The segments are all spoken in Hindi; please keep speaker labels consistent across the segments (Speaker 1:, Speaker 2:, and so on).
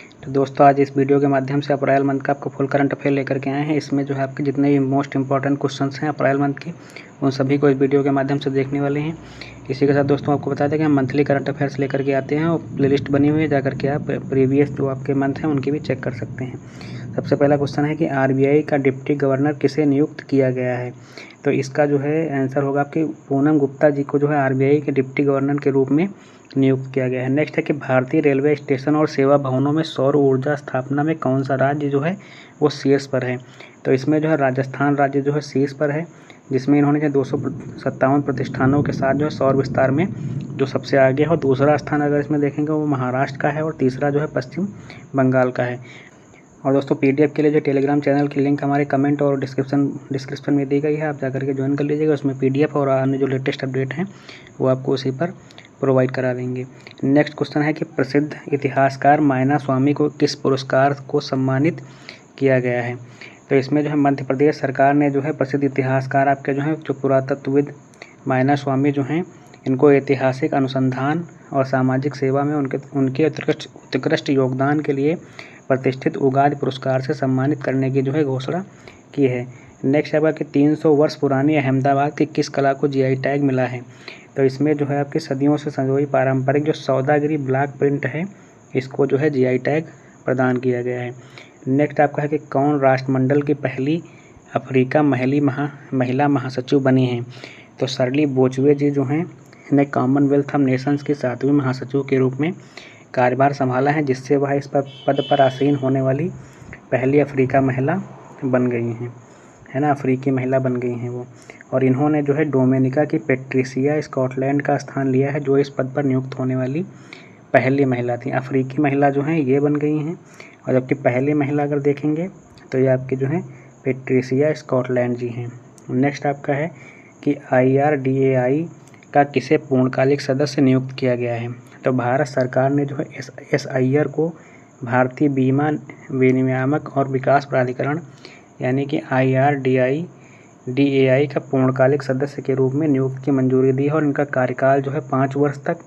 Speaker 1: तो दोस्तों आज इस वीडियो के माध्यम से अप्रैल मंथ का आपको फुल करंट अफेयर लेकर के आए हैं। इसमें जो है आपके जितने भी मोस्ट इंपॉर्टेंट क्वेश्चंस हैं अप्रैल मंथ के, उन सभी को इस वीडियो के माध्यम से देखने वाले हैं। इसी के साथ दोस्तों आपको बता दें कि हम मंथली करंट अफेयर्स लेकर के आते हैं और प्लेलिस्ट बनी हुई है, जाकर के आप प्रीवियस जो आपके मंथ हैं उनकी भी चेक कर सकते हैं। सबसे पहला क्वेश्चन है कि आरबीआई का डिप्टी गवर्नर किसे नियुक्त किया गया है। तो इसका जो है आंसर होगा आपके पूनम गुप्ता जी को जो है आरबीआई के डिप्टी गवर्नर के रूप में नियुक्त किया गया है। नेक्स्ट है कि भारतीय रेलवे स्टेशन और सेवा भवनों में सौर ऊर्जा स्थापना में कौन सा राज्य जो है वो शीर्ष पर है। तो इसमें जो है राजस्थान राज्य जो है शीर्ष पर है, जिसमें इन्होंने 257 प्रतिष्ठानों के साथ जो है सौर विस्तार में जो सबसे आगे है। और दूसरा स्थान अगर इसमें देखेंगे वो महाराष्ट्र का है और तीसरा जो है पश्चिम बंगाल का है। और दोस्तों पीडीएफ के लिए जो टेलीग्राम चैनल की लिंक हमारे कमेंट और डिस्क्रिप्शन में दी गई है, आप जाकर के ज्वाइन कर लीजिएगा। उसमें पीडीएफ और अन्य जो लेटेस्ट अपडेट हैं वो आपको उसी पर प्रोवाइड करा देंगे। नेक्स्ट क्वेश्चन है कि प्रसिद्ध इतिहासकार मायना स्वामी को किस पुरस्कार को सम्मानित किया गया है। तो इसमें जो है मध्य प्रदेश सरकार ने जो है प्रसिद्ध इतिहासकार आपके जो है जो पुरातत्वविद मायना स्वामी जो हैं, इनको ऐतिहासिक अनुसंधान और सामाजिक सेवा में उनके उत्कृष्ट योगदान के लिए प्रतिष्ठित उगाद पुरस्कार से सम्मानित करने की जो है घोषणा की है। नेक्स्ट है कि 300 वर्ष पुरानी अहमदाबाद की किस कला को जीआई टैग मिला है। तो इसमें जो है आपकी सदियों से संजोई पारंपरिक जो सौदागिरी ब्लॉक प्रिंट है, इसको जो है जीआई टैग प्रदान किया गया है। नेक्स्ट आपका है कि कौन राष्ट्रमंडल की पहली अफ्रीका महिला महासचिव बनी हैं। तो शर्ली बोचवे जी जो हैं ने कॉमनवेल्थ ऑफ नेशंस की 7वीं महासचिव के रूप में कार्यभार संभाला है, जिससे वह इस पद पर आसीन होने वाली पहली अफ्रीका महिला बन गई हैं, है ना, अफ्रीकी महिला बन गई हैं वो। और इन्होंने जो है डोमिनिका की पेट्रिसिया स्कॉटलैंड का स्थान लिया है, जो इस पद पर नियुक्त होने वाली पहली महिला थी। अफ्रीकी महिला जो हैं ये बन गई हैं, और जबकि पहली महिला अगर देखेंगे तो ये आपकी जो है पेट्रिसिया स्कॉटलैंड जी हैं। नेक्स्ट आपका है कि IRDAI का किसे पूर्णकालिक सदस्य नियुक्त किया गया है। तो भारत सरकार ने जो है SIR को भारतीय बीमा विनियामक और विकास प्राधिकरण यानी कि IRDAI का पूर्णकालिक सदस्य के रूप में नियुक्त की मंजूरी दी है, और इनका कार्यकाल जो है 5 वर्ष तक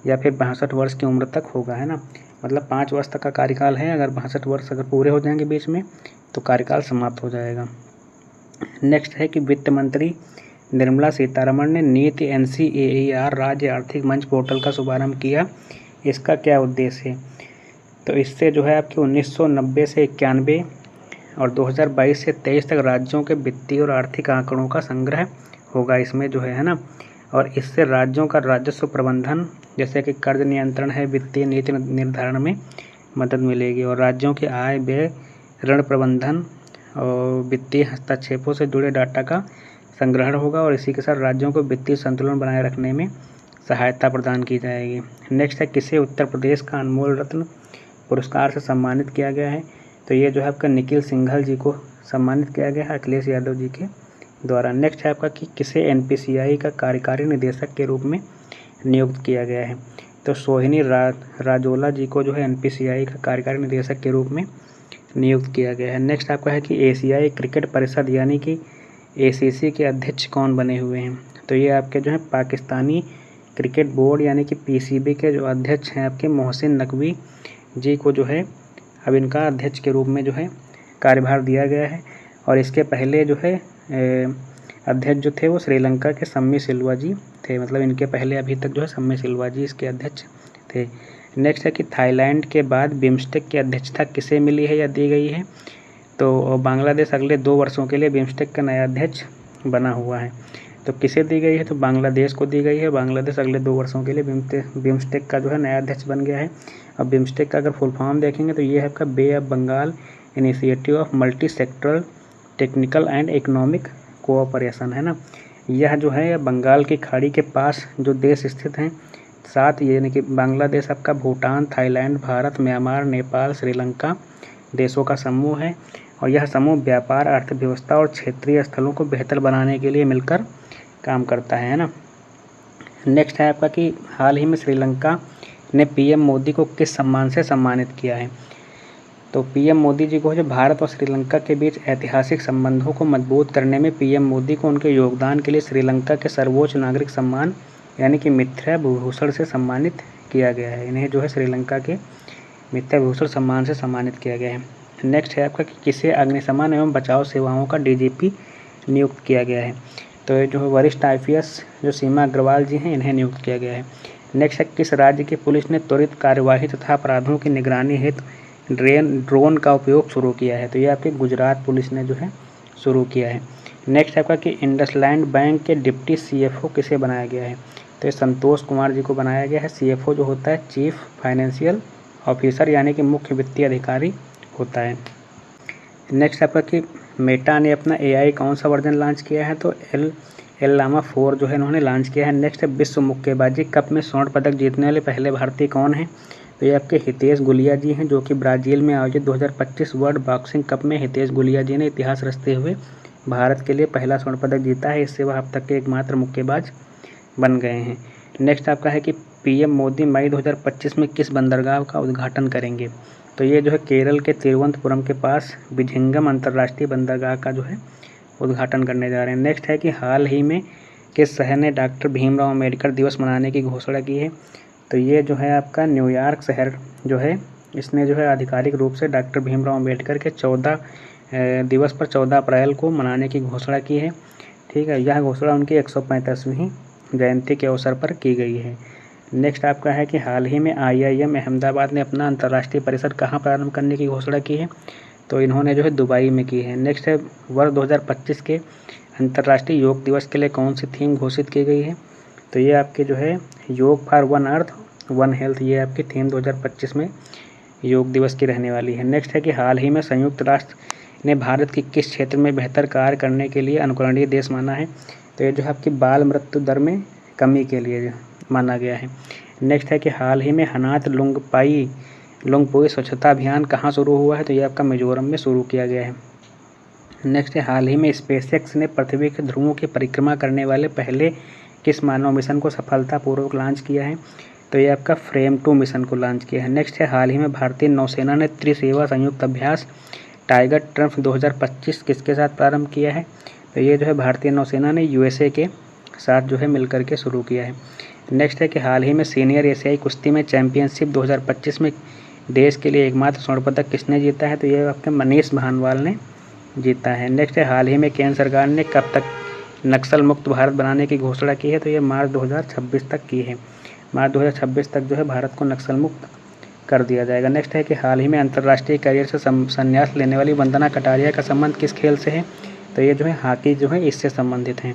Speaker 1: या फिर 62 वर्ष की उम्र तक होगा, है ना। मतलब 5 वर्ष तक का कार्यकाल है, अगर 62 वर्ष अगर पूरे हो जाएंगे बीच में तो कार्यकाल समाप्त हो जाएगा। नेक्स्ट है कि वित्त मंत्री निर्मला सीतारमण ने नीति NCAER राज्य आर्थिक मंच पोर्टल का शुभारंभ किया। इसका क्या उद्देश्य है। तो इससे जो है आपके 1990 से 91 और 2022 से 23 तक राज्यों के वित्तीय और आर्थिक आंकड़ों का संग्रह होगा इसमें जो है ना। और इससे राज्यों का राजस्व प्रबंधन जैसे कि कर्ज नियंत्रण है, वित्तीय नीति निर्धारण में मदद मिलेगी, और राज्यों के आय व्यय ऋण प्रबंधन और वित्तीय हस्तक्षेपों से जुड़े डाटा का संग्रहण होगा, और इसी के साथ राज्यों को वित्तीय संतुलन बनाए रखने में सहायता प्रदान की जाएगी। नेक्स्ट है किसे उत्तर प्रदेश का अनमोल रत्न पुरस्कार से सम्मानित किया गया है। तो ये जो है आपका निखिल सिंघल जी को सम्मानित किया गया है अखिलेश यादव जी के द्वारा। नेक्स्ट है आपका कि किसे NPCI का कार्यकारी निदेशक के रूप में नियुक्त किया गया है। तो सोहिनी राजोला जी को जो है NPCI का कार्यकारी निदेशक के रूप में नियुक्त किया गया है। नेक्स्ट आपका है कि एशियाई क्रिकेट परिषद यानी कि ACC के अध्यक्ष कौन बने हुए हैं। तो ये आपके जो है पाकिस्तानी क्रिकेट बोर्ड यानी कि PCB के जो अध्यक्ष हैं आपके मोहसिन नकवी जी को जो है अब इनका अध्यक्ष के रूप में जो है कार्यभार दिया गया है। और इसके पहले जो है अध्यक्ष जो थे वो श्रीलंका के सम्मी सिल्वा जी थे, मतलब इनके पहले अभी तक जो है सम्मी सिल्वा जी इसके अध्यक्ष थे। नेक्स्ट है कि थाईलैंड के बाद बिम्स्टेक की अध्यक्षता किसे मिली है या दी गई है। तो बांग्लादेश अगले 2 वर्षों के लिए बिम्स्टेक का नया अध्यक्ष बना हुआ है। तो किसे दी गई है, तो बांग्लादेश को दी गई है। बांग्लादेश अगले 2 वर्षों के लिए बिम्स्टेक का जो है नया अध्यक्ष बन गया है। अब बिम्स्टेक का अगर फुल फॉर्म देखेंगे तो ये है आपका Bay of Bengal initiative of multi sectoral technical and economic cooperation, है ना। यह जो है बंगाल की खाड़ी के पास जो देश स्थित हैं 7, यानी कि बांग्लादेश आपका भूटान, थाईलैंड, भारत, म्यांमार, नेपाल, श्रीलंका देशों का समूह है, और यह समूह व्यापार, अर्थव्यवस्था और क्षेत्रीय स्थलों को बेहतर बनाने के लिए मिलकर काम करता है ना। नेक्स्ट है आपका कि हाल ही में श्रीलंका ने PM मोदी को किस सम्मान से सम्मानित किया है। तो PM मोदी जी को जो भारत और श्रीलंका के बीच ऐतिहासिक संबंधों को मजबूत करने में PM मोदी को उनके योगदान के लिए श्रीलंका के सर्वोच्च नागरिक सम्मान यानी कि मिथ्या भूषण से सम्मानित किया गया है। इन्हें जो है श्रीलंका के विभूषण सम्मान से सम्मानित किया गया है। नेक्स्ट है आपका कि किसे अग्निशमन एवं बचाव सेवाओं का डीजीपी नियुक्त किया गया है। तो ये जो है वरिष्ठ IPS जो सीमा अग्रवाल जी हैं, इन्हें नियुक्त किया गया है। नेक्स्ट है किस राज्य की पुलिस ने त्वरित कार्यवाही तथा अपराधों की निगरानी हेतु ड्रोन का उपयोग शुरू किया है। तो ये आपके गुजरात पुलिस ने जो है शुरू किया है। नेक्स्ट है आपका कि इंडसलैंड बैंक के डिप्टी CFO किसे बनाया गया है। तो ये संतोष कुमार जी को बनाया गया है। CFO जो होता है चीफ फाइनेंशियल ऑफिसर, यानी कि मुख्य वित्तीय अधिकारी होता है। नेक्स्ट आपका कि मेटा ने अपना AI कौन सा वर्जन लॉन्च किया है। तो एल लामा 4 जो है इन्होंने लॉन्च किया है। नेक्स्ट है विश्व मुक्केबाजी कप में स्वर्ण पदक जीतने वाले पहले भारतीय कौन हैं। तो ये आपके हितेश गुलिया जी हैं, जो कि ब्राज़ील में आयोजित 2025 वर्ल्ड बॉक्सिंग कप में हितेश गुलिया जी ने इतिहास रचते हुए भारत के लिए पहला स्वर्ण पदक जीता है। इससे वह अब तक के एकमात्र मुक्केबाज बन गए हैं। नेक्स्ट आपका है कि PM मोदी मई 2025 में किस बंदरगाह का उद्घाटन करेंगे। तो ये जो है केरल के तिरुवनंतपुरम के पास विझिंगम अंतर्राष्ट्रीय बंदरगाह का जो है उद्घाटन करने जा रहे हैं। नेक्स्ट है कि हाल ही में किस शहर ने डॉक्टर भीमराव अम्बेडकर दिवस मनाने की घोषणा की है। तो ये जो है आपका न्यूयॉर्क शहर जो है, इसने जो है आधिकारिक रूप से डॉक्टर भीमराव अम्बेडकर के 14 दिवस पर 14 अप्रैल को मनाने की घोषणा की है। ठीक है, यह घोषणा उनकी 135वीं जयंती के अवसर पर की गई है। नेक्स्ट आपका है कि हाल ही में IIM अहमदाबाद ने अपना अंतर्राष्ट्रीय परिसर कहाँ प्रारंभ करने की घोषणा की है। तो इन्होंने जो है दुबई में की है। नेक्स्ट है वर्ष 2025 के अंतर्राष्ट्रीय योग दिवस के लिए कौन सी थीम घोषित की गई है। तो ये आपके जो है योग for one earth one health, ये आपकी थीम 2025 में योग दिवस की रहने वाली है। नेक्स्ट है कि हाल ही में संयुक्त राष्ट्र ने भारत की किस क्षेत्र में बेहतर कार्य करने के लिए अनुकरणीय देश माना है। तो ये जो है आपकी बाल मृत्यु दर में कमी के लिए माना गया है। नेक्स्ट है कि हाल ही में हनात लुंगपोई स्वच्छता अभियान कहाँ शुरू हुआ है। तो ये आपका मिजोरम में शुरू किया गया है। नेक्स्ट है हाल ही में SpaceX ने पृथ्वी के ध्रुवों की परिक्रमा करने वाले पहले किस मानव मिशन को सफलतापूर्वक लॉन्च किया है। तो ये आपका फ्रेम 2 मिशन को लॉन्च किया है। नेक्स्ट है हाल ही में भारतीय नौसेना ने त्रिसेवा संयुक्त अभ्यास टाइगर ट्रम्प 2025 किसके साथ प्रारंभ किया है। तो ये जो है भारतीय नौसेना ने USA के साथ जो है मिलकर के शुरू किया है। नेक्स्ट है कि हाल ही में सीनियर एशियाई कुश्ती में चैंपियनशिप 2025 में देश के लिए एकमात्र स्वर्ण पदक किसने जीता है। तो ये आपके मनीष भानवाल ने जीता है। नेक्स्ट है हाल ही में केंद्र सरकार ने कब तक नक्सल मुक्त भारत बनाने की घोषणा की है। तो ये मार्च 2026 तक की है। मार्च 2026 तक जो है भारत को नक्सल मुक्त कर दिया जाएगा। नेक्स्ट है कि हाल ही में अंतर्राष्ट्रीय करियर से संन्यास लेने वाली वंदना कटारिया का संबंध किस खेल से है। तो ये जो है हॉकी जो है इससे संबंधित हैं।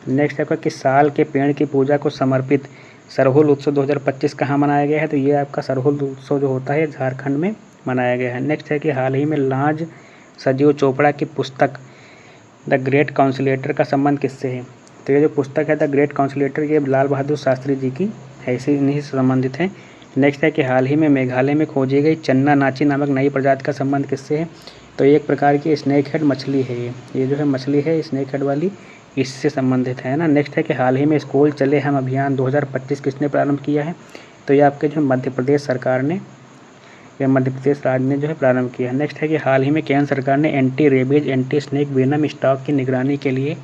Speaker 1: नेक्स्ट आपका किस साल के पेड़ की पूजा को समर्पित सरहुल उत्सव 2025 कहाँ मनाया गया है। तो ये आपका सरहुल उत्सव जो होता है झारखंड में मनाया गया है। नेक्स्ट है कि हाल ही में लॉर्ड संजीव चोपड़ा की पुस्तक द ग्रेट काउंसिलेटर का संबंध किससे है। तो ये जो पुस्तक है द ग्रेट काउंसिलेटर, ये लाल बहादुर शास्त्री जी की है, इसी इन्हीं से संबंधित है। नेक्स्ट है कि हाल ही में मेघालय में खोजी गई चन्ना नाची नामक नई प्रजाति का संबंध किससे है। तो एक प्रकार की स्नेक हेड मछली है, ये जो है मछली है स्नेक हेड वाली, इससे संबंधित है ना। नेक्स्ट है कि हाल ही में स्कूल चले हम अभियान 2025 किसने प्रारंभ किया है। तो ये आपके जो मध्य प्रदेश सरकार ने या मध्य प्रदेश राज्य ने जो है प्रारंभ किया है। नेक्स्ट है कि हाल ही में केंद्र सरकार ने anti rabies anti snake venom stock की निगरानी के लिए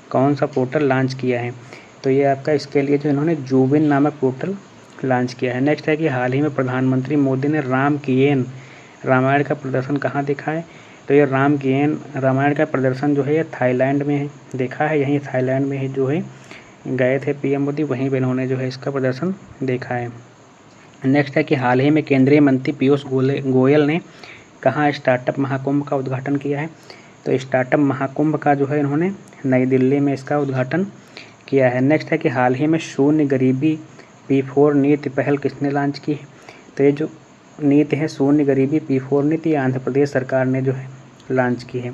Speaker 1: कौन सा पोर्टल लॉन्च किया है। तो ये आपका इसके लिए जो इन्होंने जूबिन नामक पोर्टल लॉन्च किया है। नेक्स्ट है कि हाल ही में प्रधानमंत्री मोदी ने राम की एन रामायण का प्रदर्शन कहाँ देखा है। तो ये राम की एन रामायण का प्रदर्शन जो है ये थाईलैंड में देखा है, यहीं थाईलैंड में ही जो है गए थे PM मोदी, वहीं पर इन्होंने जो है इसका प्रदर्शन देखा है। नेक्स्ट है कि हाल ही में केंद्रीय मंत्री पीयूष गोयल ने कहाँ स्टार्टअप महाकुंभ का उद्घाटन किया है। तो स्टार्टअप महाकुंभ का जो है इन्होंने नई दिल्ली में इसका उद्घाटन किया है। नेक्स्ट है कि हाल ही में शून्य गरीबी P4 नीति पहल किसने लॉन्च की है। तो ये जो नीति है शून्य गरीबी P4 नीति आंध्र प्रदेश सरकार ने जो है लॉन्च की है।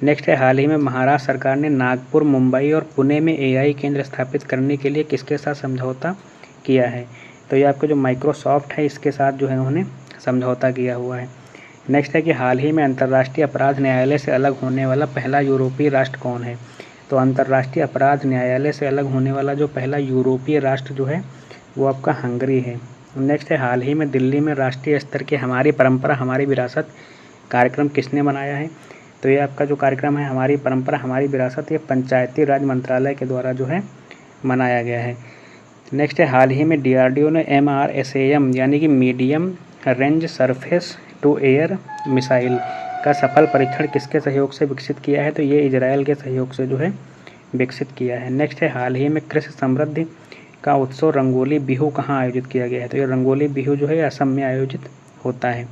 Speaker 1: नेक्स्ट है हाल ही में महाराष्ट्र सरकार ने नागपुर, मुंबई और पुणे में AI केंद्र स्थापित करने के लिए किसके साथ समझौता किया है। तो ये आपका जो माइक्रोसॉफ्ट है इसके साथ जो है उन्होंने समझौता किया हुआ है। नेक्स्ट है कि हाल ही में अंतर्राष्ट्रीय अपराध न्यायालय से अलग होने वाला पहला यूरोपीय राष्ट्र कौन है। तो अंतर्राष्ट्रीय अपराध न्यायालय से अलग होने वाला जो पहला यूरोपीय राष्ट्र जो है वो आपका हंगरी है। नेक्स्ट है हाल ही में दिल्ली में राष्ट्रीय स्तर के हमारी परंपरा हमारी विरासत कार्यक्रम किसने मनाया है। तो ये आपका जो कार्यक्रम है हमारी परंपरा हमारी विरासत, ये पंचायती राज मंत्रालय के द्वारा जो है मनाया गया है। नेक्स्ट है हाल ही में DRDO ने MRSAM यानी कि medium range surface to air missile का सफल परीक्षण किसके सहयोग से विकसित किया है? तो ये इजराइल के सहयोग से जो है विकसित किया है। नेक्स्ट है, हाल ही में कृषि समृद्धि का उत्सव रंगोली बिहू कहाँ आयोजित किया गया है? तो ये रंगोली बिहू जो है असम में आयोजित होता है।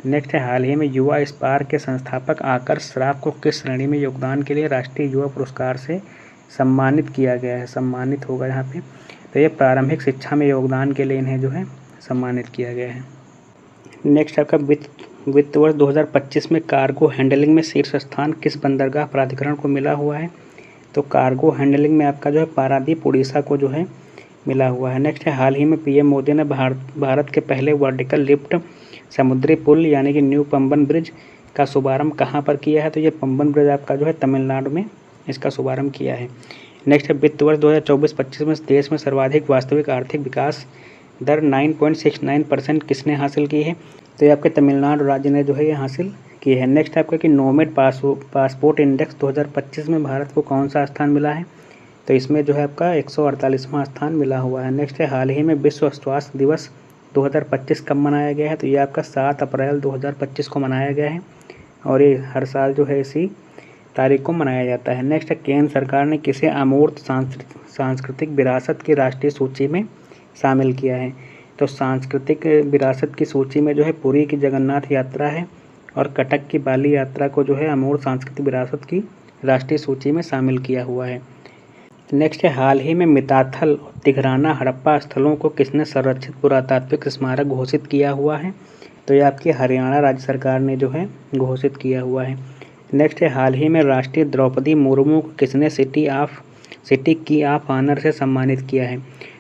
Speaker 1: नेक्स्ट है, हाल ही में युवा स्पार्क के संस्थापक आकर्ष श्राफ को किस श्रेणी में योगदान के लिए राष्ट्रीय युवा पुरस्कार से सम्मानित किया गया है? सम्मानित होगा यहाँ पे। तो ये प्रारंभिक शिक्षा में योगदान के लिए इन्हें जो है सम्मानित किया गया है। नेक्स्ट आपका वित्त वर्ष 2025 में कार्गो हैंडलिंग में शीर्ष स्थान किस बंदरगाह प्राधिकरण को मिला हुआ है? तो कार्गो हैंडलिंग में आपका जो है पारादीप उड़ीसा को जो है मिला हुआ है। नेक्स्ट है, हाल ही में पीएम मोदी ने भारत के पहले वर्टिकल लिफ्ट समुद्री पुल यानी कि न्यू पंबन ब्रिज का शुभारंभ कहाँ पर किया है? तो ये पंबन ब्रिज आपका जो है तमिलनाडु में इसका शुभारंभ किया है। नेक्स्ट है, वित्त वर्ष 2024-25 में देश में सर्वाधिक वास्तविक आर्थिक विकास दर 9.69% किसने हासिल की है? तो ये आपके तमिलनाडु राज्य ने जो है ये हासिल की है। नेक्स्ट आपका कि नोमेड पासपोर्ट इंडेक्स 2025 में भारत को कौन सा स्थान मिला है? तो इसमें जो है आपका 148वां स्थान मिला हुआ है। नेक्स्ट है, हाल ही में विश्व स्वास्थ्य दिवस 2025 कब मनाया गया है? तो ये आपका 7 अप्रैल 2025 को मनाया गया है और ये हर साल जो है इसी तारीख को मनाया जाता है। नेक्स्ट है, केंद्र सरकार ने किसे अमूर्त सांस्कृतिक विरासत की राष्ट्रीय सूची में शामिल किया है? तो सांस्कृतिक विरासत की सूची में जो है पुरी की जगन्नाथ यात्रा है और कटक की बाली यात्रा को जो है अमूर्त सांस्कृतिक विरासत की राष्ट्रीय सूची में शामिल किया हुआ है। नेक्स्ट है, हाल ही में मिताथल तिघराना हड़प्पा स्थलों को किसने संरक्षित पुरातात्विक स्मारक घोषित किया हुआ है? तो ये आपकी हरियाणा राज्य सरकार ने जो है घोषित किया हुआ है। नेक्स्ट है, हाल ही में राष्ट्रीय द्रौपदी मुर्मू को किसने सिटी की ऑफ ऑनर से सम्मानित किया है?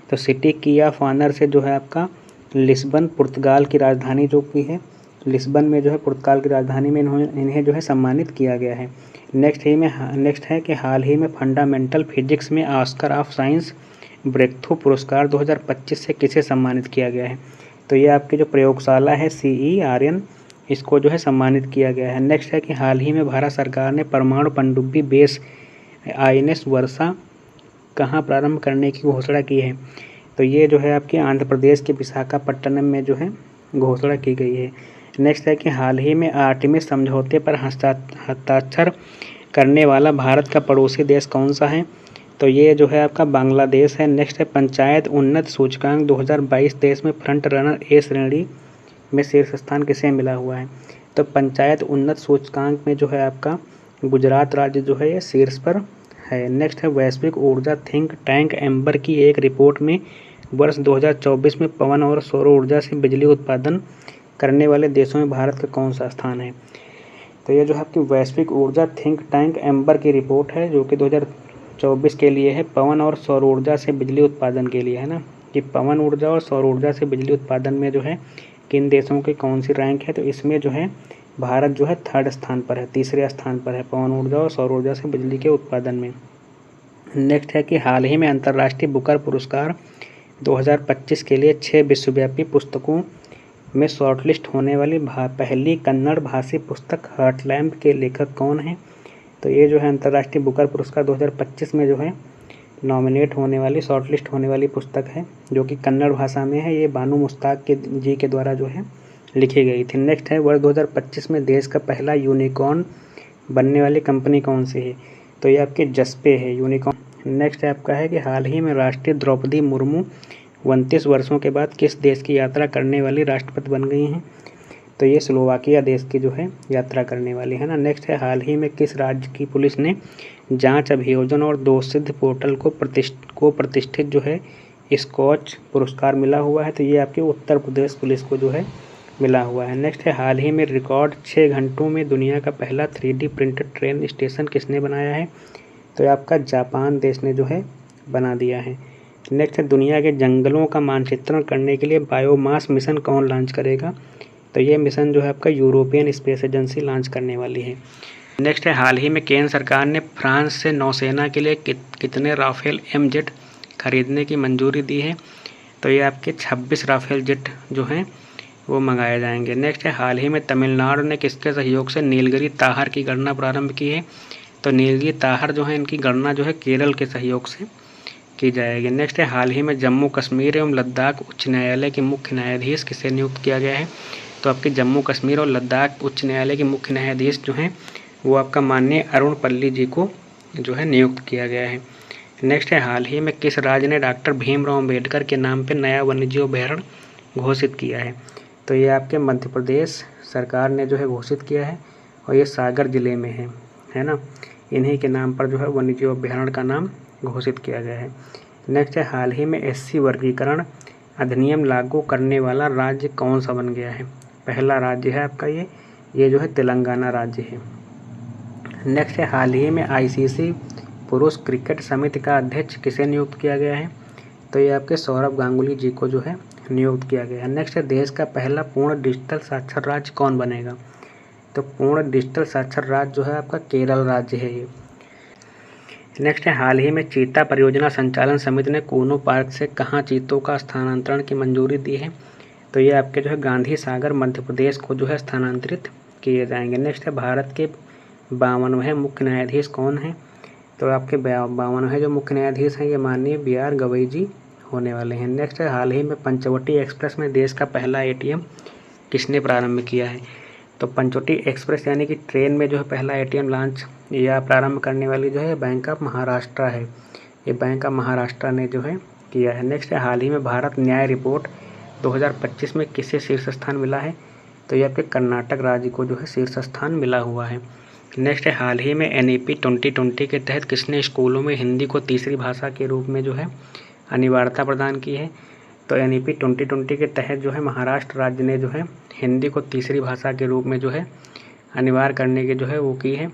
Speaker 1: तो सिटी की ऑफ ऑनर से जो है आपका लिस्बन पुर्तगाल की राजधानी जो की है, लिस्बन में जो है पुर्तगाल की राजधानी में इन्हें जो है सम्मानित किया गया है। नेक्स्ट है कि हाल ही में फंडामेंटल फिजिक्स में ऑस्कर ऑफ साइंस ब्रेकथ्रू पुरस्कार 2025 से किसे सम्मानित किया गया है? तो ये आपकी जो प्रयोगशाला है CERN इसको जो है सम्मानित किया गया है। नेक्स्ट है कि हाल ही में भारत सरकार ने परमाणु पनडुब्बी बेस INS वर्षा कहाँ प्रारंभ करने की घोषणा की है? तो ये जो है आपकी आंध्र प्रदेश के विशाखापट्टनम में जो है घोषणा की गई है। नेक्स्ट है कि हाल ही में आर्टेमिस समझौते पर हस्ताक्षर करने वाला भारत का पड़ोसी देश कौन सा है? तो ये जो है आपका बांग्लादेश है। नेक्स्ट है, पंचायत उन्नत सूचकांक 2022 देश में फ्रंट रनर A श्रेणी में शीर्ष स्थान किसे मिला हुआ है? तो पंचायत उन्नत सूचकांक में जो है आपका गुजरात राज्य जो है ये शीर्ष पर है। नेक्स्ट है, वैश्विक ऊर्जा थिंक टैंक एम्बर की एक रिपोर्ट में वर्ष 2024 में पवन और सौर ऊर्जा से बिजली उत्पादन करने वाले देशों में भारत का कौन सा स्थान है? तो ये जो है आपकी वैश्विक ऊर्जा थिंक टैंक एम्बर की रिपोर्ट है जो कि 2024 के लिए है, पवन और सौर ऊर्जा से बिजली उत्पादन के लिए है ना, कि पवन ऊर्जा और सौर ऊर्जा से बिजली उत्पादन में जो है किन देशों की कौन सी रैंक है? तो इसमें जो है भारत जो है 3rd स्थान पर है, 3रे स्थान पर है पवन ऊर्जा और सौर ऊर्जा से बिजली के उत्पादन में। नेक्स्ट है कि हाल ही में अंतर्राष्ट्रीय बुकर पुरस्कार 2025 के लिए 6 विश्वव्यापी पुस्तकों में शॉर्टलिस्ट होने वाली पहली कन्नड़ भाषी पुस्तक हार्टलैम्प के लेखक कौन है? तो ये जो है अंतर्राष्ट्रीय बुकर पुरस्कार 2025 में जो है नॉमिनेट होने वाली शॉर्टलिस्ट होने वाली पुस्तक है जो कि कन्नड़ भाषा में है। ये बानू मुश्ताक जी के द्वारा जो है लिखी गई थी। नेक्स्ट है, वर्ष 2025 में देश का पहला यूनिकॉर्न बनने वाली कंपनी कौन सी है? तो ये आपके जस्पे है यूनिकॉर्न। नेक्स्ट है आपका है कि हाल ही में राष्ट्रीय द्रौपदी मुर्मू 29 वर्षों के बाद किस देश की यात्रा करने वाली राष्ट्रपति बन गई हैं? तो ये स्लोवाकिया देश की जो है यात्रा करने वाली है ना। नेक्स्ट है, हाल ही में किस राज्य की पुलिस ने जांच अभियोजन और दोषसिद्ध पोर्टल को प्रतिष्ठित जो है स्कॉच पुरस्कार मिला हुआ है? तो ये आपके उत्तर प्रदेश पुलिस को जो है मिला हुआ है। नेक्स्ट है, हाल ही में रिकॉर्ड 6 घंटों में दुनिया का पहला 3D प्रिंटेड ट्रेन स्टेशन किसने बनाया है? तो ये आपका जापान देश ने जो है बना दिया है। नेक्स्ट है, दुनिया के जंगलों का मानचित्रण करने के लिए बायोमास मिशन कौन लॉन्च करेगा? तो ये मिशन जो है आपका यूरोपियन स्पेस एजेंसी लॉन्च करने वाली है। नेक्स्ट है, हाल ही में केंद्र सरकार ने फ्रांस से नौसेना के लिए कितने राफेल MZ खरीदने की मंजूरी दी है? तो ये आपके 26 राफेल जेट जो हैं वो मंगाए जाएंगे। नेक्स्ट है, हाल ही में तमिलनाडु ने किसके सहयोग से नीलगिरी ताहर की गणना प्रारंभ की है? तो नीलगिरी ताहर जो है इनकी गणना जो है केरल के सहयोग से की जाएगी। नेक्स्ट है हाल ही में जम्मू कश्मीर एवं लद्दाख उच्च न्यायालय के मुख्य न्यायाधीश किसे नियुक्त किया गया है? तो आपके जम्मू कश्मीर और लद्दाख उच्च न्यायालय के मुख्य न्यायाधीश जो हैं वो आपका माननीय अरुण पल्ली जी को जो है नियुक्त किया गया है। नेक्स्ट है हाल ही में किस राज्य ने डॉक्टर भीमराव अम्बेडकर के नाम पर नया वन्यजीव अभयारण्य घोषित किया है? तो ये आपके मध्य प्रदेश सरकार ने जो है घोषित किया है और ये सागर जिले में है ना। इन्हीं के नाम पर जो है वन्यजीव अभयारण्य का नाम घोषित किया गया है। नेक्स्ट है हाल ही में एससी वर्गीकरण अधिनियम लागू करने वाला राज्य कौन सा बन गया है? पहला राज्य है आपका ये जो है तेलंगाना राज्य है। नेक्स्ट है हाल ही में आईसीसी पुरुष क्रिकेट समिति का अध्यक्ष किसे नियुक्त किया गया है? तो ये आपके सौरभ गांगुली जी को जो है नियुक्त किया गया है। नेक्स्ट है देश का पहला पूर्ण डिजिटल साक्षर राज्य कौन बनेगा? तो पूर्ण डिजिटल साक्षर राज्य जो है आपका केरल राज्य है ये। नेक्स्ट है हाल ही में चीता परियोजना संचालन समिति ने कूनो पार्क से कहाँ चीतों का स्थानांतरण की मंजूरी दी है? तो ये आपके जो है गांधी सागर मध्य प्रदेश को जो है स्थानांतरित किए जाएंगे। नेक्स्ट है भारत के 52वें मुख्य न्यायाधीश कौन हैं? तो आपके 52वें जो मुख्य न्यायाधीश हैं ये माननीय BR गवई जी होने वाले हैं। नेक्स्ट है हाल ही में पंचवटी एक्सप्रेस में देश का पहला ATM किसने प्रारंभ किया है? तो पंचवटी एक्सप्रेस यानी कि ट्रेन में जो है पहला ATM लॉन्च या प्रारंभ करने वाली जो है बैंक ऑफ महाराष्ट्र है। ये बैंक ऑफ महाराष्ट्र ने जो है किया है। नेक्स्ट है हाल ही में भारत न्याय रिपोर्ट 2025 में किसे शीर्ष स्थान मिला है? तो ये आपके कर्नाटक राज्य को जो है शीर्ष स्थान मिला हुआ है। नेक्स्ट है हाल ही में NEP 2020 के तहत किसने स्कूलों में हिंदी को तीसरी भाषा के रूप में जो है अनिवार्यता प्रदान की है? तो NEP 2020 के तहत जो है महाराष्ट्र राज्य ने जो है हिंदी को तीसरी भाषा के रूप में जो है अनिवार्य करने की जो है वो की है।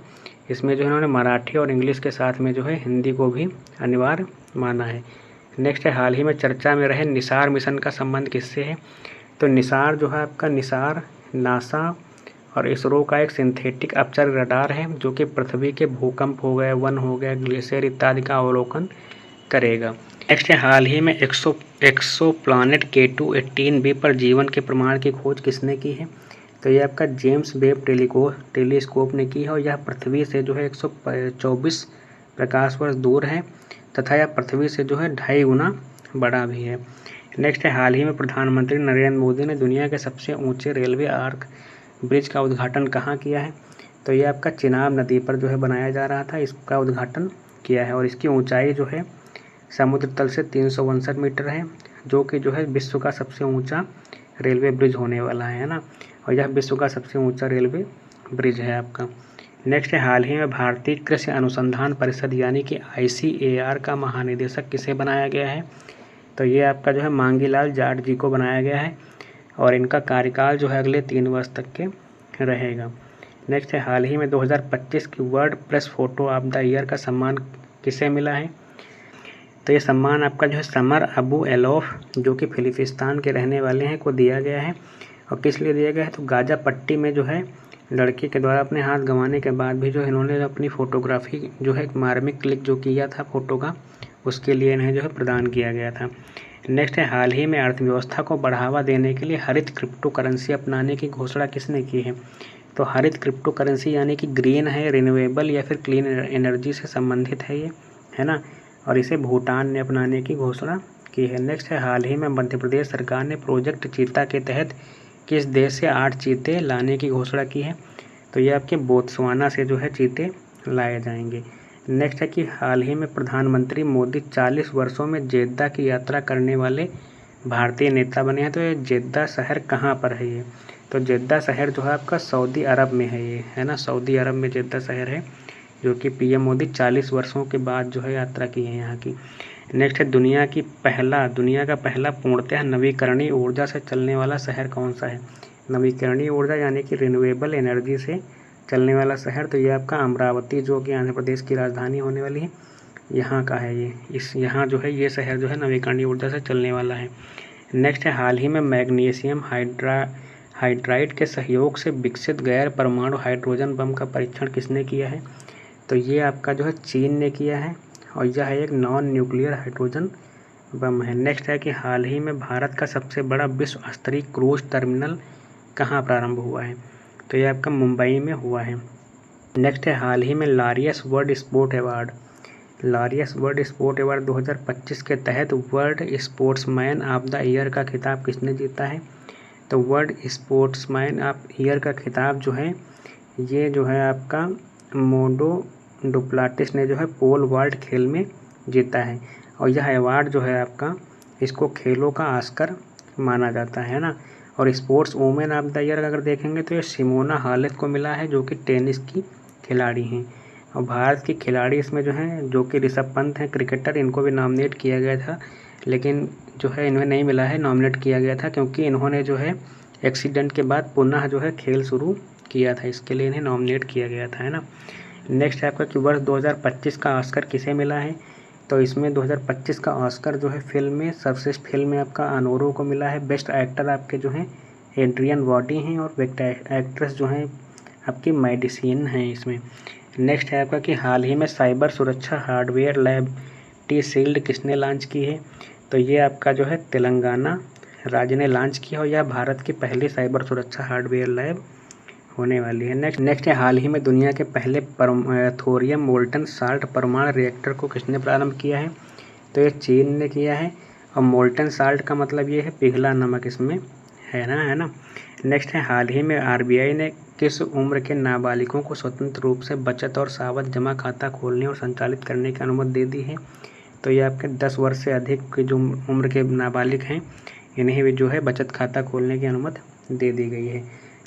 Speaker 1: इसमें जो है उन्होंने मराठी और इंग्लिश के साथ में जो है हिंदी को भी अनिवार्य माना है। नेक्स्ट है हाल ही में चर्चा में रहे निसार मिशन का संबंध किससे है? तो निसार जो है आपका निसार नासा और इसरो का एक सिंथेटिक अपचर रडार है जो कि पृथ्वी के भूकंप हो गए, वन हो गए, ग्लेशियर इत्यादि का अवलोकन करेगा। नेक्स्ट है हाल ही में एक्सो प्लानेट K2-18b पर जीवन के प्रमाण की खोज किसने की है? तो ये आपका जेम्स वेब टेलीस्कोप ने की है और यह पृथ्वी से जो है 124 प्रकाश वर्ष दूर है तथा यह पृथ्वी से जो है 2.5 गुना बड़ा भी है। नेक्स्ट है हाल ही में प्रधानमंत्री नरेंद्र मोदी ने दुनिया के सबसे ऊंचे रेलवे आर्क ब्रिज का उद्घाटन कहाँ किया है? तो ये आपका चिनाब नदी पर जो है बनाया जा रहा था, इसका उद्घाटन किया है और इसकी ऊंचाई जो है समुद्र तल से 359 मीटर है जो कि जो है विश्व का सबसे ऊंचा रेलवे ब्रिज होने वाला है ना। और यह विश्व का सबसे ऊंचा रेलवे ब्रिज है आपका। नेक्स्ट है हाल ही में भारतीय कृषि अनुसंधान परिषद यानी कि ICAR का महानिदेशक किसे बनाया गया है? तो ये आपका जो है मांगीलाल जाट जी को बनाया गया है और इनका कार्यकाल जो है अगले 3 वर्ष तक के रहेगा। नेक्स्ट है हाल ही में 2025 की world press photo of the year का सम्मान किसे मिला है? तो ये सम्मान आपका जो है समर अबू एलौफ जो कि फिलिस्तीन के रहने वाले हैं को दिया गया है। और किस लिए दिया गया है? तो गाजा पट्टी में जो है लड़की के द्वारा अपने हाथ गंवाने के बाद भी जो इन्होंने अपनी फ़ोटोग्राफी जो है मार्मिक क्लिक जो किया था फ़ोटो का, उसके लिए इन्हें जो है प्रदान किया गया था। नेक्स्ट है हाल ही में अर्थव्यवस्था को बढ़ावा देने के लिए हरित क्रिप्टो करेंसी अपनाने की घोषणा किसने की है? तो हरित क्रिप्टो करेंसी यानी कि ग्रीन है, रिन्यूएबल या फिर क्लीन एनर्जी से संबंधित है ये, है ना। और इसे भूटान ने अपनाने की घोषणा की है। नेक्स्ट है हाल ही में मध्य प्रदेश सरकार ने प्रोजेक्ट चीता के तहत किस देश से 8 चीते लाने की घोषणा की है? तो ये आपके बोत्सवाना से जो है चीते लाए जाएंगे। नेक्स्ट है कि हाल ही में प्रधानमंत्री मोदी 40 वर्षों में जेद्दा की यात्रा करने वाले भारतीय नेता बने हैं। तो ये जेद्दा शहर कहाँ पर है ये? तो जेद्दा शहर जो है आपका सऊदी अरब में है ये, है ना। सऊदी अरब में जेद्दा शहर है जो कि PM मोदी 40 वर्षों के बाद जो है यात्रा की है यहाँ की। नेक्स्ट है दुनिया का पहला पूर्णतः नवीकरणीय ऊर्जा से चलने वाला शहर कौन सा है? नवीकरणीय ऊर्जा यानी कि रिन्यूएबल एनर्जी से चलने वाला शहर, तो ये आपका अमरावती जो कि आंध्र प्रदेश की राजधानी होने वाली है, यहाँ का है ये। यहाँ जो है ये शहर जो है नवीकरणीय ऊर्जा से चलने वाला है। नेक्स्ट है हाल ही में मैग्नीशियम हाइड्राइड के सहयोग से विकसित गैर परमाणु हाइड्रोजन बम का परीक्षण किसने किया है? तो ये आपका जो है चीन ने किया है और यह एक नॉन न्यूक्लियर हाइड्रोजन बम है। नेक्स्ट है कि हाल ही में भारत का सबसे बड़ा विश्व स्तरीय क्रूज टर्मिनल कहाँ प्रारंभ हुआ है? तो ये आपका मुंबई में हुआ है। नेक्स्ट है हाल ही में Laureus world sport award Laureus world sport award 2025 के तहत world sportsman of the year का खिताब किसने जीता है? तो वर्ल्ड स्पोर्ट्समैन ऑफ ईयर का खिताब जो है ये जो है आपका मोडो डुप्लाटिस ने जो है पोल वॉल्ट खेल में जीता है। और यह अवार्ड जो है आपका इसको खेलों का ऑस्कर माना जाता है ना। और sports women of the year अगर देखेंगे तो ये सिमोना हालेप को मिला है, जो कि टेनिस की खिलाड़ी हैं। और भारत की खिलाड़ी इसमें जो हैं, जो कि ऋषभ पंत हैं क्रिकेटर, इनको भी नॉमिनेट किया गया था, लेकिन जो है इन्हें नहीं मिला है। नॉमिनेट किया गया था क्योंकि इन्होंने जो है एक्सीडेंट के बाद पुनः जो है खेल शुरू किया था, इसके लिए इन्हें नॉमिनेट किया गया था, है ना। नेक्स्ट है आपका कि वर्ष 2025 का ऑस्कर किसे मिला है? तो इसमें 2025 का ऑस्कर जो है फिल्म में सर्वश्रेष्ठ फिल्म में आपका अनोरो को मिला है। बेस्ट एक्टर आपके जो हैं एड्रियन ब्रॉडी हैं, और बेस्ट एक्ट्रेस जो हैं आपकी मेडिसिन हैं इसमें। नेक्स्ट है आपका कि हाल ही में साइबर सुरक्षा हार्डवेयर लैब टी शील्ड किसने लॉन्च की है? तो ये आपका जो है तेलंगाना राज्य ने लॉन्च किया, और यह भारत की पहली साइबर सुरक्षा हार्डवेयर लैब होने वाली है। नेक्स्ट है हाल ही में दुनिया के पहले थोरियम मोल्टन साल्ट परमाणु रिएक्टर को किसने प्रारंभ किया है? तो ये चीन ने किया है। और मोल्टन साल्ट का मतलब ये है पिघला नमक इसमें है ना। नेक्स्ट है हाल ही में आरबीआई ने किस उम्र के नाबालिगों को स्वतंत्र रूप से बचत और सावधि जमा खाता खोलने और संचालित करने की अनुमति दे दी है? तो ये आपके 10 वर्ष से अधिक की जो उम्र के नाबालिग हैं इन्हें भी जो है बचत खाता खोलने की अनुमति दे दी गई है।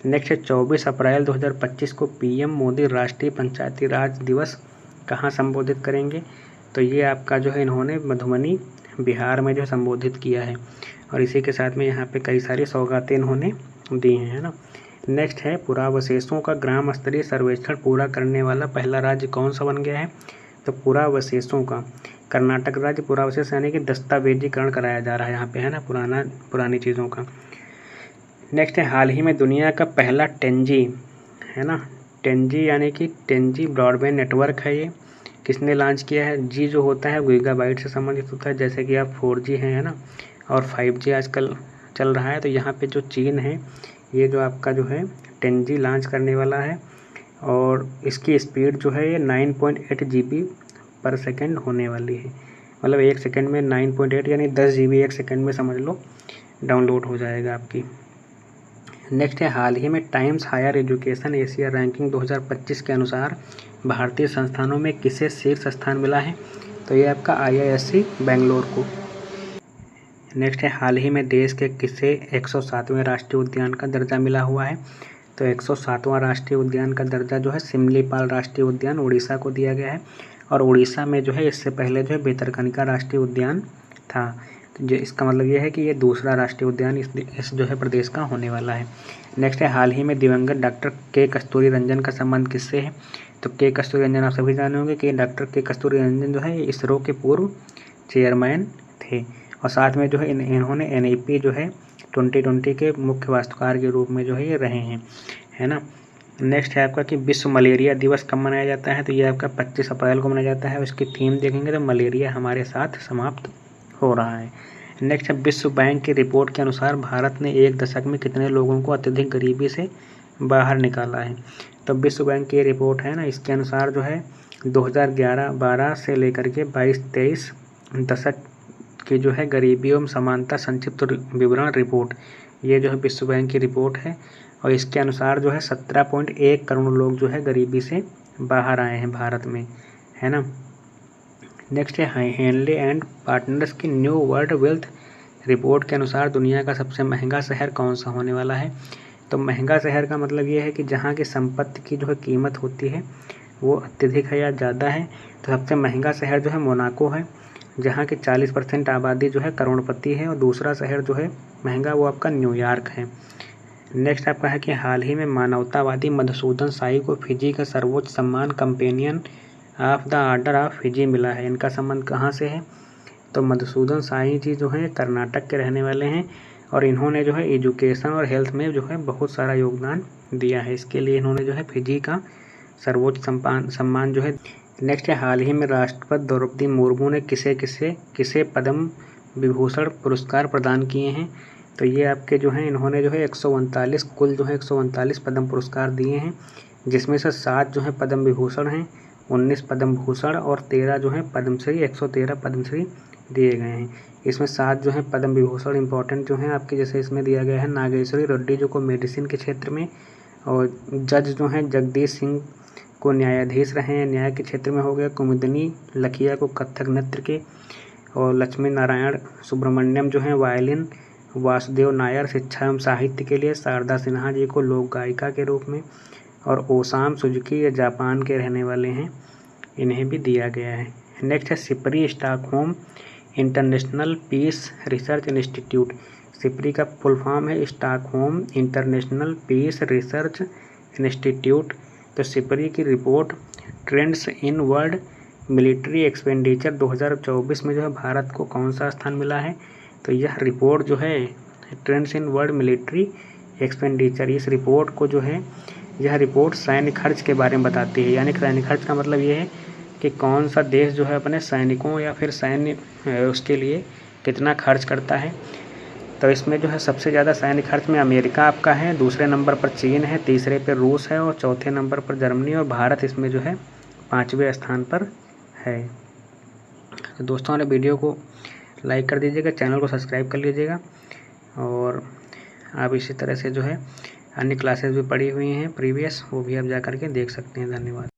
Speaker 1: नेक्स्ट है 24 अप्रैल 2025 को पीएम मोदी राष्ट्रीय पंचायती राज दिवस कहाँ संबोधित करेंगे? तो ये आपका जो है इन्होंने मधुबनी बिहार में जो संबोधित किया है, और इसी के साथ में यहाँ पे कई सारी सौगातें इन्होंने दी हैं, है ना। नेक्स्ट है पुरावशेषों का ग्राम स्तरीय सर्वेक्षण पूरा करने वाला पहला राज्य कौन सा बन गया है? तो पुरावशेषों का कर्नाटक राज्य पुरावशेष यानी कि दस्तावेजीकरण कराया जा रहा है यहाँ पे, है ना, पुरानी चीज़ों का। नेक्स्ट है हाल ही में दुनिया का पहला 10G है ना, 10G यानी कि 10G ब्रॉडबैंड नेटवर्क है, ये किसने लॉन्च किया है? जी जो होता है गीगाबाइट से संबंधित होता है, जैसे कि आप 4G है ना, और 5G आजकल चल रहा है। तो यहाँ पे जो चीन है ये जो आपका जो है 10G लॉन्च करने वाला है, और इसकी स्पीड जो है ये 9.8 GB पर सेकेंड होने वाली है। मतलब 1 सेकेंड में 9.8 यानी 10 GB 1 सेकेंड में समझ लो डाउनलोड हो जाएगा आपकी। नेक्स्ट है हाल ही में Times Higher Education Asia ranking 2025 के अनुसार भारतीय संस्थानों में किसे शीर्ष स्थान मिला है? तो ये आपका IISc बेंगलोर को। नेक्स्ट है हाल ही में देश के किसे 107वें राष्ट्रीय उद्यान का दर्जा मिला हुआ है? तो 107वां राष्ट्रीय उद्यान का दर्जा जो है सिमलीपाल राष्ट्रीय उद्यान उड़ीसा को दिया गया है, और उड़ीसा में जो है इससे पहले जो है भितरकनिका राष्ट्रीय उद्यान था। तो जो इसका मतलब ये है कि ये दूसरा राष्ट्रीय उद्यान इस जो है प्रदेश का होने वाला है। नेक्स्ट है हाल ही में दिवंगत डॉक्टर के कस्तूरी रंजन का संबंध किससे है? तो के कस्तूरी रंजन आप सभी जाने होंगे कि डॉक्टर के कस्तूरी रंजन जो है इसरो के पूर्व चेयरमैन थे, और साथ में जो है इन्होंने NEP जो है 2020 के मुख्य वास्तुकार के रूप में जो है ये रहे हैं, है ना। नेक्स्ट है आपका कि विश्व मलेरिया दिवस कब मनाया जाता है? तो ये आपका 25 अप्रैल को मनाया जाता है। उसकी थीम देखेंगे तो मलेरिया हमारे साथ समाप्त हो रहा है। नेक्स्ट है विश्व बैंक की रिपोर्ट के अनुसार भारत ने 1 दशक में कितने लोगों को अत्यधिक गरीबी से बाहर निकाला है? तो विश्व बैंक की रिपोर्ट है ना, इसके अनुसार जो है 2011-12 से लेकर के 22-23 दशक की जो है गरीबी एवं समानता संक्षिप्त विवरण रिपोर्ट, ये जो है विश्व बैंक की रिपोर्ट है, और इसके अनुसार जो है 17.1 करोड़ लोग जो है गरीबी से बाहर आए हैं भारत में, है ना। नेक्स्ट है हेनले एंड पार्टनर्स की न्यू वर्ल्ड वेल्थ रिपोर्ट के अनुसार दुनिया का सबसे महंगा शहर कौन सा होने वाला है? तो महंगा शहर का मतलब ये है कि जहाँ की संपत्ति की जो है कीमत होती है वो अत्यधिक है या ज़्यादा है। तो सबसे महंगा शहर जो है मोनाको है, जहाँ की 40% आबादी जो है करोड़पति है, और दूसरा शहर जो है महंगा वो आपका न्यूयॉर्क है। नेक्स्ट आपका है कि हाल ही में मानवतावादी मधुसूदन शाही को फिजी का सर्वोच्च सम्मान companion of the order of Fiji मिला है। इनका संबंध कहाँ से है? तो मधुसूदन शाही जी जो है कर्नाटक के रहने वाले हैं, और इन्होंने जो है एजुकेशन और हेल्थ में जो है बहुत सारा योगदान दिया है, इसके लिए इन्होंने जो है फिजी का सर्वोच्च सम्मान जो है। नेक्स्ट है हाल ही में राष्ट्रपति द्रौपदी मुर्मू ने किसे पद्म विभूषण पुरस्कार प्रदान किए हैं? तो ये आपके जो हैं इन्होंने जो है 139 कुल जो है 139 पद्म पुरस्कार दिए हैं, जिसमें से 7 जो है पद्म विभूषण हैं, 19 पद्म भूषण और 13 जो है पद्मश्री, 113 पद्मश्री दिए गए हैं। इसमें 7 जो है पद्म विभूषण इंपॉर्टेंट जो हैं आपके, जैसे इसमें दिया गया है नागेश्वरी रेड्डी जो को मेडिसिन के क्षेत्र में, और जज जो हैं जगदीश सिंह को न्यायाधीश रहे हैं न्याय के क्षेत्र में हो गया, कुमुदिनी लखिया को कथक नृत्य के, और लक्ष्मी नारायण सुब्रमण्यम जो हैं वायलिन, वासुदेव नायर शिक्षा एवं साहित्य के लिए, शारदा सिन्हा जी को लोक गायिका के रूप में, और ओसाम सुजुकी ये जापान के रहने वाले हैं, इन्हें भी दिया गया है। नेक्स्ट है SIPRI Stockholm International Peace Research Institute. SIPRI का फुल फॉर्म है Stockholm International Peace Research Institute. तो सिपरी की report trends in world military expenditure 2024 में जो है भारत को कौन सा स्थान मिला है, तो यह रिपोर्ट जो है trends in world military expenditure, इस रिपोर्ट को जो है यह रिपोर्ट सैन्य खर्च के बारे में बताती है। यानी सैन्य खर्च का मतलब ये है कि कौन सा देश जो है अपने सैनिकों या फिर सैन्य उसके लिए कितना खर्च करता है। तो इसमें जो है सबसे ज़्यादा सैन्य खर्च में अमेरिका आपका है, दूसरे नंबर पर चीन है, तीसरे पर रूस है और चौथे नंबर पर जर्मनी, और भारत इसमें जो है 5वें स्थान पर है। तो दोस्तों हमारे वीडियो को लाइक कर दीजिएगा, चैनल को सब्सक्राइब कर लीजिएगा, और आप इसी तरह से जो है अन्य क्लासेस भी पढ़ी हुई हैं प्रीवियस, वो भी आप जा कर के देख सकते हैं। धन्यवाद।